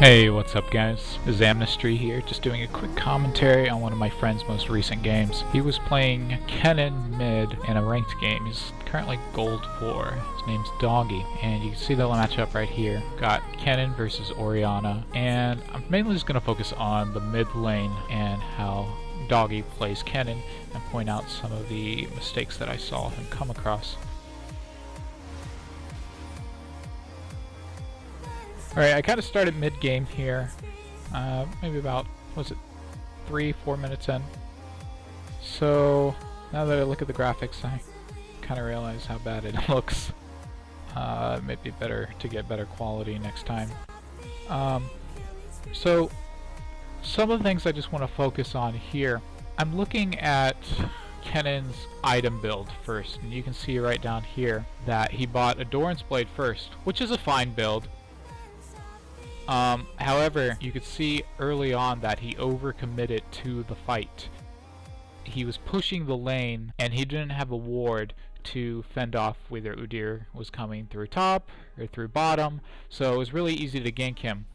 Hey, what's up guys? This is Amnistry here, just doing a quick commentary on one of my friend's most recent games. He was playing Kennen mid in a ranked game. He's currently gold 4. His name's Dawgy, and you can see the matchup right here. Got Kennen versus Orianna, and I'm mainly just going to focus on the mid lane and how Dawgy plays Kennen and point out some of the mistakes that I saw him come across. Alright, I kind of started mid-game here, maybe about, 3-4 minutes in. So, now that I look at the graphics, I kind of realize how bad it looks. It might be better to get better quality next time. So, some of the things I just want to focus on here. I'm looking at Kennen's item build first, and you can see right down here that he bought a Doran's Blade first, which is a fine build. However, you could see early on that he overcommitted to the fight. He was pushing the lane, and he didn't have a ward to fend off whether Udyr was coming through top or through bottom, so it was really easy to gank him.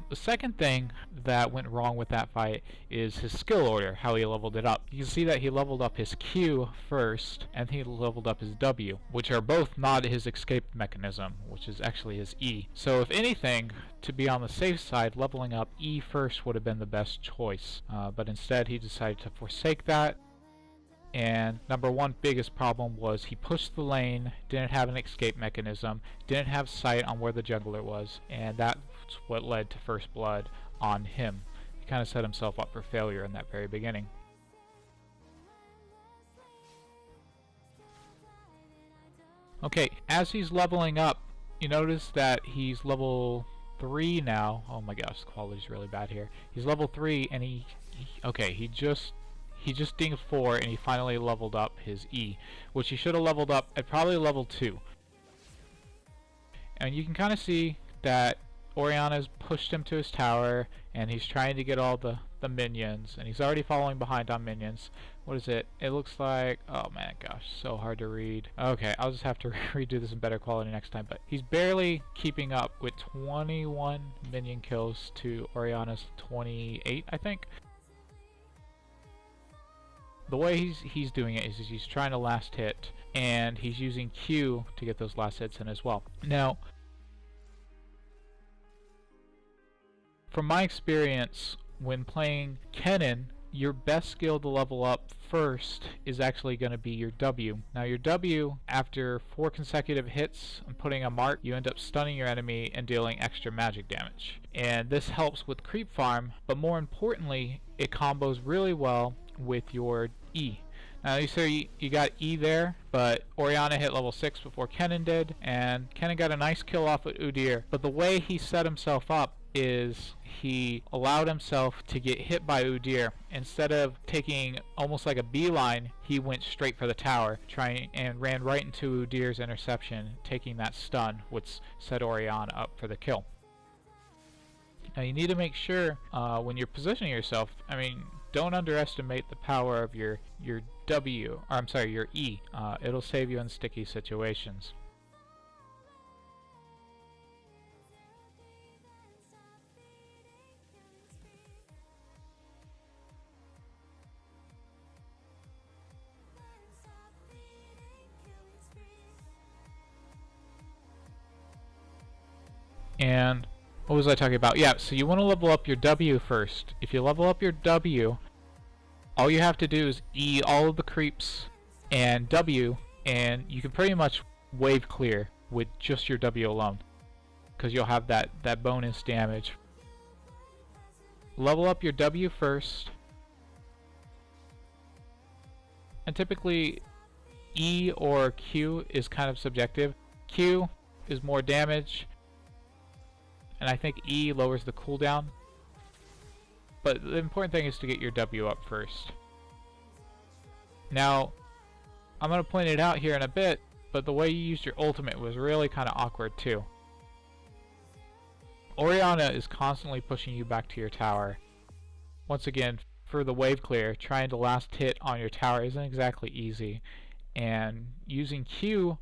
The second thing that went wrong with that fight is his skill order, how he leveled it up. You can see that he leveled up his Q first, and he leveled up his W, which are both not his escape mechanism, which is actually his E. So if anything, to be on the safe side, leveling up E first would have been the best choice. But instead he decided to forsake that. And number one biggest problem was he pushed the lane, didn't have an escape mechanism, didn't have sight on where the jungler was, and that's what led to first blood on him. He kind of set himself up for failure in that very beginning. Okay, as he's leveling up, you notice that he's level 3 now. Oh my gosh, the quality's really bad here. He's level 3 and he just dinged 4 and he finally leveled up his E, which he should have leveled up at probably level 2. And you can kind of see that Orianna's pushed him to his tower and he's trying to get all the minions, and he's already following behind on minions. What is it? It looks like, oh man gosh, so hard to read. Okay, I'll just have to redo this in better quality next time, but he's barely keeping up with 21 minion kills to Orianna's 28, I think. The way he's doing it is he's trying to last hit, and he's using Q to get those last hits in as well. Now, from my experience, when playing Kennen, your best skill to level up first is actually going to be your W. Now your W, after 4 consecutive hits and putting a mark, you end up stunning your enemy and dealing extra magic damage. And this helps with creep farm, but more importantly, it combos really well with your E. Now you see you got E there, but Orianna hit level 6 before Kennen did, and Kennen got a nice kill off with Udyr. But the way he set himself up is he allowed himself to get hit by Udyr. Instead of taking almost like a beeline, he went straight for the tower, and ran right into Udyr's interception, taking that stun, which set Orianna up for the kill. Now you need to make sure when you're positioning yourself, don't underestimate the power of your W, or I'm sorry, your E. It'll save you in sticky situations. And what was I talking about? Yeah, so you want to level up your W first. If you level up your W, all you have to do is E all of the creeps and W, and you can pretty much wave clear with just your W alone, because you'll have that bonus damage. Level up your W first, and typically E or Q is kind of subjective. Q is more damage, and I think E lowers the cooldown. But the important thing is to get your W up first. Now, I'm going to point it out here in a bit, but the way you used your ultimate was really kind of awkward too. Orianna is constantly pushing you back to your tower. Once again, for the wave clear, trying to last hit on your tower isn't exactly easy. And using Q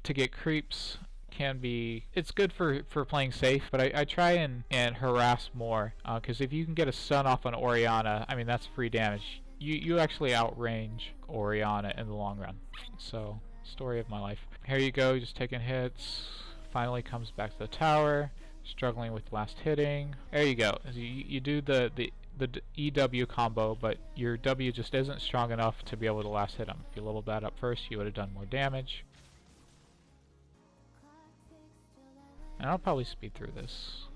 to get creeps can be, it's good for playing safe, but I try and harass more, because if you can get a stun off on Orianna, I mean, that's free damage. You actually outrange Orianna in the long run. So, story of my life. Here you go, just taking hits. Finally comes back to the tower, struggling with last hitting. There you go. You do the EW combo, but your W just isn't strong enough to be able to last hit him. If you leveled that up first, you would have done more damage. And I'll probably speed through this.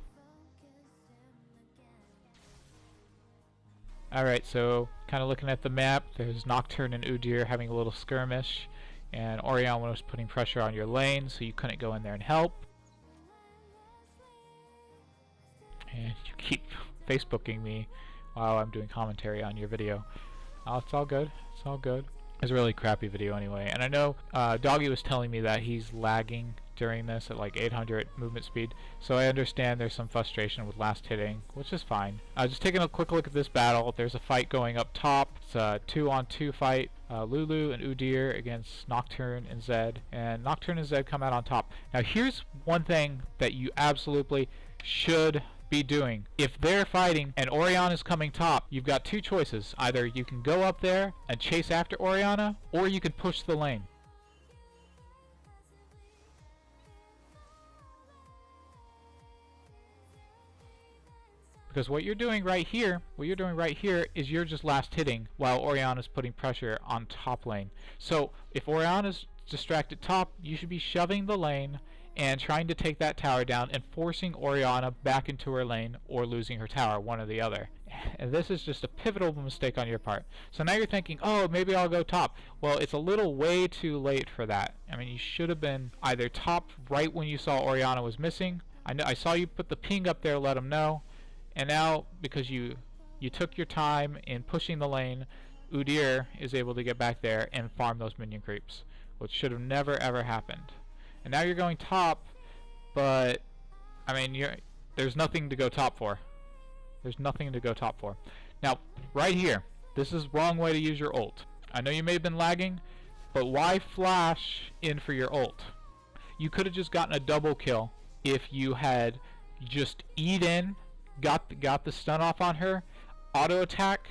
Alright, so kind of looking at the map, there's Nocturne and Udyr having a little skirmish, and Orianna was putting pressure on your lane, so you couldn't go in there and help. And you keep Facebooking me while I'm doing commentary on your video. It's all good. It's all good. It's a really crappy video anyway. And I know Dawgy was telling me that he's lagging during this at like 800 movement speed. So I understand there's some frustration with last hitting, which is fine. Just taking a quick look at this battle, there's a fight going up top. It's a 2-on-2 fight. Lulu and Udyr against Nocturne and Zed. And Nocturne and Zed come out on top. Now here's one thing that you absolutely should be doing. If they're fighting and Orianna is coming top, you've got two choices. Either you can go up there and chase after Orianna, or you can push the lane. Because what you're doing right here is you're just last hitting while Orianna's putting pressure on top lane. So if Orianna's distracted top, you should be shoving the lane and trying to take that tower down and forcing Orianna back into her lane or losing her tower, one or the other. And this is just a pivotal mistake on your part. So now you're thinking, oh, maybe I'll go top. Well, it's a little way too late for that. I mean, you should have been either top right when you saw Orianna was missing. I saw you put the ping up there, let them know. And now, because you took your time in pushing the lane, Udyr is able to get back there and farm those minion creeps, which should have never ever happened. And now you're going top, but I mean, there's nothing to go top for. There's nothing to go top for. Now, right here, this is the wrong way to use your ult. I know you may have been lagging, but why flash in for your ult? You could have just gotten a double kill if you had just E'd in, got the stun off on her, auto attack,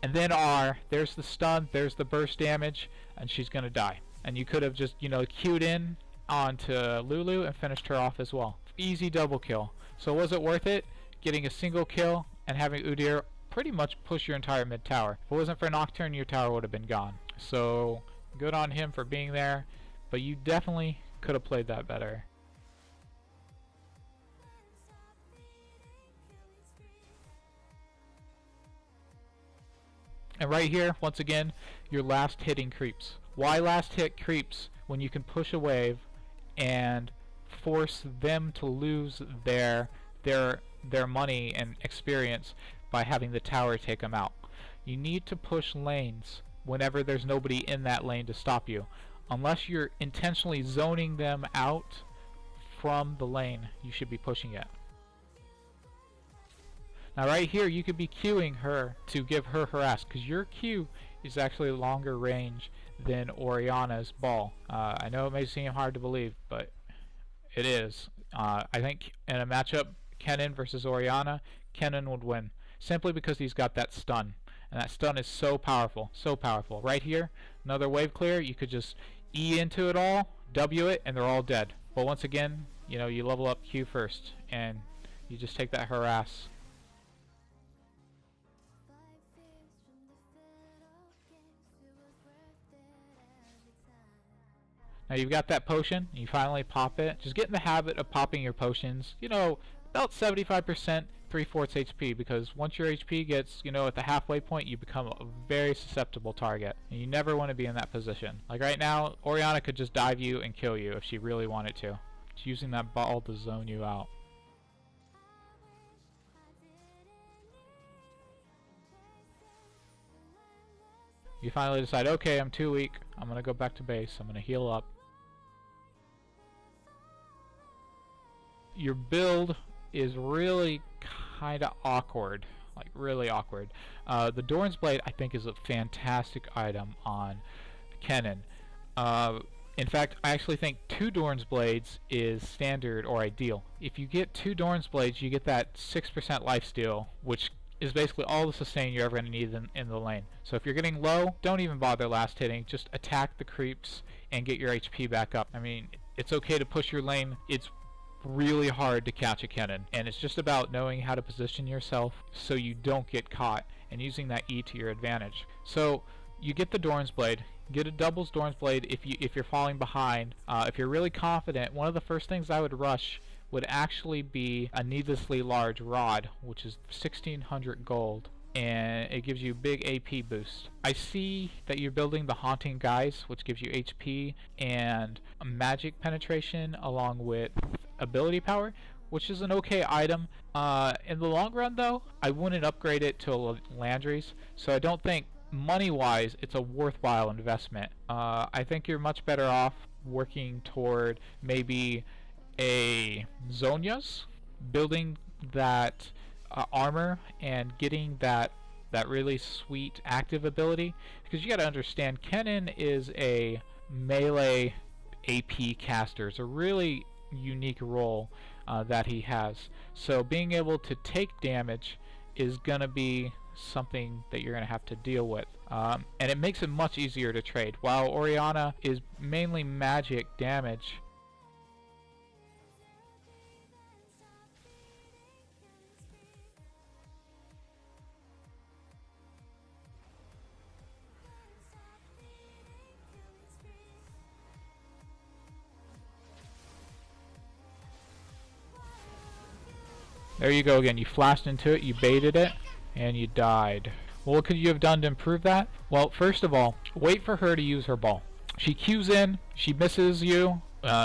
and then R. There's the stun, there's the burst damage, and she's gonna die. And you could have just, queued in onto Lulu and finished her off as well. Easy double kill. So was it worth it getting a single kill and having Udyr pretty much push your entire mid tower? If it wasn't for Nocturne, your tower would have been gone. So good on him for being there, but you definitely could have played that better. And right here, once again, your last hitting creeps. Why last hit creeps when you can push a wave and force them to lose their money and experience by having the tower take them out? You need to push lanes whenever there's nobody in that lane to stop you. Unless you're intentionally zoning them out from the lane, you should be pushing it. Now right here, you could be queuing her to give her harass, because your Q is actually longer range than Orianna's ball. I know it may seem hard to believe, but it is. I think in a matchup, Kennen versus Orianna, Kennen would win, simply because he's got that stun. And that stun is so powerful, so powerful. Right here, another wave clear, you could just E into it all, W it, and they're all dead. But once again, you level up Q first, and you just take that harass. Now you've got that potion, you finally pop it. Just get in the habit of popping your potions, about 75%, 3/4 HP, because once your HP gets, at the halfway point, you become a very susceptible target. And you never want to be in that position. Like right now, Orianna could just dive you and kill you if she really wanted to. She's using that ball to zone you out. You finally decide, okay, I'm too weak, I'm going to go back to base, I'm going to heal up. Your build is really kind of awkward, like really awkward. The Doran's Blade, I think, is a fantastic item on Kennen. In fact, I actually think 2 Dorn's Blades is standard or ideal. If you get 2 Dorn's Blades, you get that 6% lifesteal, which is basically all the sustain you're ever going to need in the lane. So if you're getting low, don't even bother last hitting, just attack the creeps and get your HP back up. I mean, it's okay to push your lane. It's really hard to catch a Kennen, and it's just about knowing how to position yourself so you don't get caught and using that E to your advantage. So you get the Dorn's Blade, get a doubles Dorn's Blade if you're falling behind. If you're really confident, one of the first things I would rush would actually be a needlessly large rod, which is 1600 gold, and it gives you big AP boost. I see that you're building the Haunting Guise, which gives you HP and magic penetration along with ability power, which is an okay item. In the long run though, I wouldn't upgrade it to Landry's, so I don't think money-wise it's a worthwhile investment. I think you're much better off working toward maybe a Zhonya's, building that armor and getting that really sweet active ability, because you got to understand Kennen is a melee AP caster. It's a really unique role that he has, so being able to take damage is gonna be something that you're gonna have to deal with, and it makes it much easier to trade. While Orianna is mainly magic damage, there you go again. You flashed into it, you baited it, and you died. Well, what could you have done to improve that? Well, first of all, wait for her to use her ball. She Qs in, she misses you,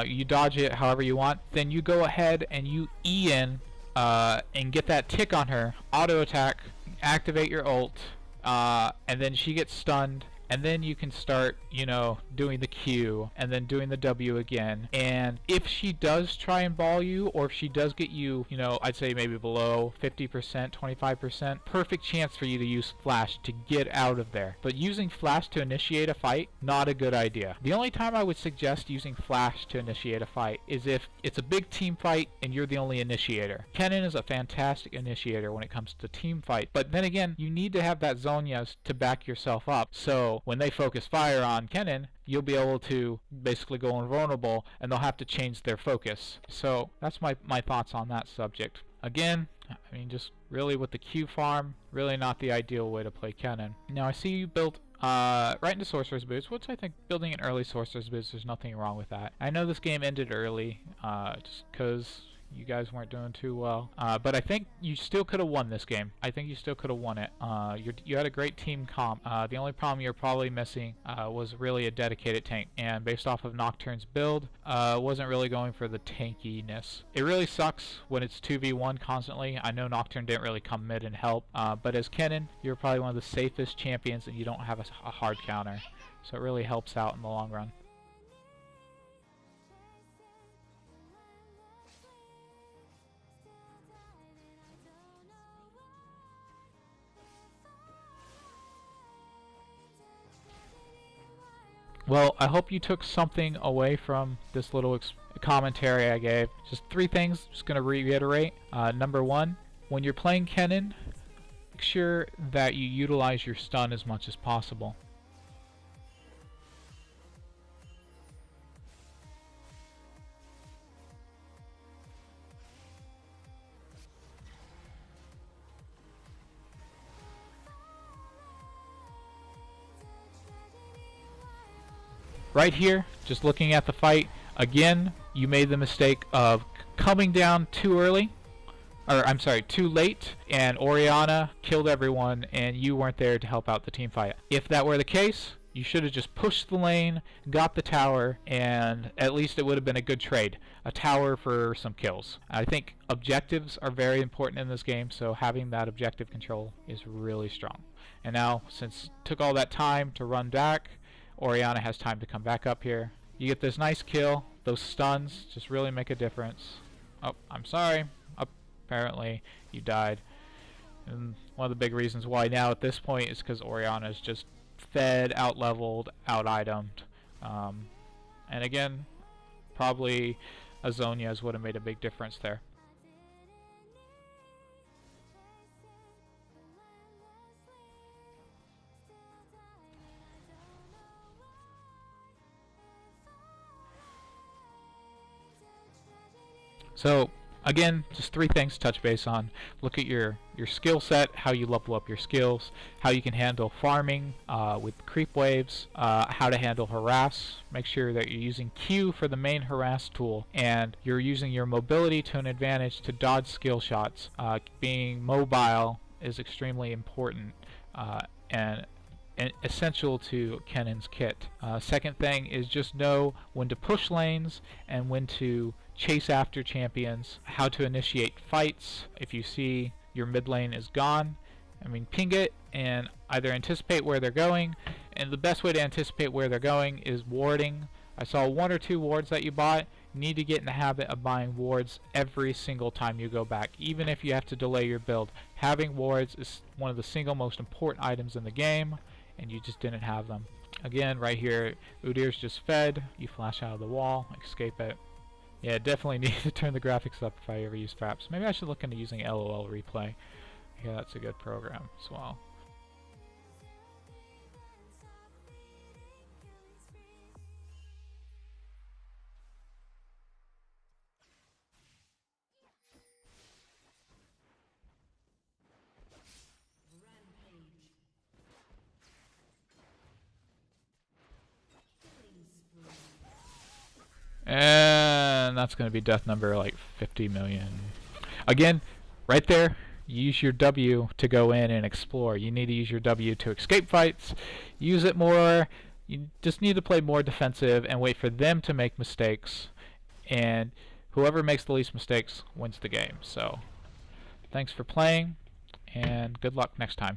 you dodge it however you want, then you go ahead and you E in and get that tick on her, auto attack, activate your ult, and then she gets stunned, and then you can start, you know, doing the Q and then doing the W again. And if she does try and ball you, or if she does get you, you know, I'd say maybe below 50%, 25%, perfect chance for you to use Flash to get out of there. But using Flash to initiate a fight, not a good idea. The only time I would suggest using Flash to initiate a fight is if it's a big team fight and you're the only initiator. Kennen is a fantastic initiator when it comes to team fight, but then again, you need to have that Zhonya's to back yourself up. So when they focus fire on Kennen, you'll be able to basically go invulnerable, and they'll have to change their focus. So that's my thoughts on that subject. Again, I mean, just really with the Q farm, really not the ideal way to play Kennen. Now I see you built right into Sorcerer's Boots, which I think building an early Sorcerer's Boots, there's nothing wrong with that. I know this game ended early, just because you guys weren't doing too well, but I think you still could have won this game. I think you still could have won it. You had a great team comp. The only problem you're probably missing was really a dedicated tank, and based off of Nocturne's build, wasn't really going for the tankiness. It really sucks when it's 2v1 constantly. I know Nocturne didn't really come mid and help, but as Kennen, you're probably one of the safest champions, and you don't have a hard counter, so it really helps out in the long run. Well, I hope you took something away from this little commentary I gave. Just 3 things, just going to reiterate. Number 1, when you're playing Kennen, make sure that you utilize your stun as much as possible. Right here, just looking at the fight, again, you made the mistake of coming down too early, or I'm sorry, too late, and Orianna killed everyone, and you weren't there to help out the team fight. If that were the case, you should have just pushed the lane, got the tower, and at least it would have been a good trade. A tower for some kills. I think objectives are very important in this game, so having that objective control is really strong. And now, since it took all that time to run back, Orianna has time to come back up here. You get this nice kill. Those stuns just really make a difference. Oh, I'm sorry. Apparently you died. And one of the big reasons why now at this point is because Orianna is just fed, out-leveled, out-itemed. And again, probably a Zhonya's would have made a big difference there. So again, just 3 things to touch base on. Look at your skill set, how you level up your skills, how you can handle farming with creep waves, how to handle harass. Make sure that you're using Q for the main harass tool, and you're using your mobility to an advantage to dodge skill shots. Being mobile is extremely important and essential to Kennen's kit. Second thing is just know when to push lanes and when to chase after champions, how to initiate fights. If you see your mid lane is gone, ping it and either anticipate where they're going, and the best way to anticipate where they're going is warding. I saw 1 or 2 wards that you bought. You need to get in the habit of buying wards every single time you go back, even if you have to delay your build. Having wards is one of the single most important items in the game, and you just didn't have them. Again, right here, Udir's just fed. You flash out of the wall, escape it. Yeah, definitely need to turn the graphics up if I ever use Fraps. Maybe I should look into using LOL replay. Yeah, that's a good program as well. And that's going to be death number like 50 million. Again, right there, use your W to go in and explore. You need to use your W to escape fights. Use it more. You just need to play more defensive and wait for them to make mistakes. And whoever makes the least mistakes wins the game. So, thanks for playing, and good luck next time.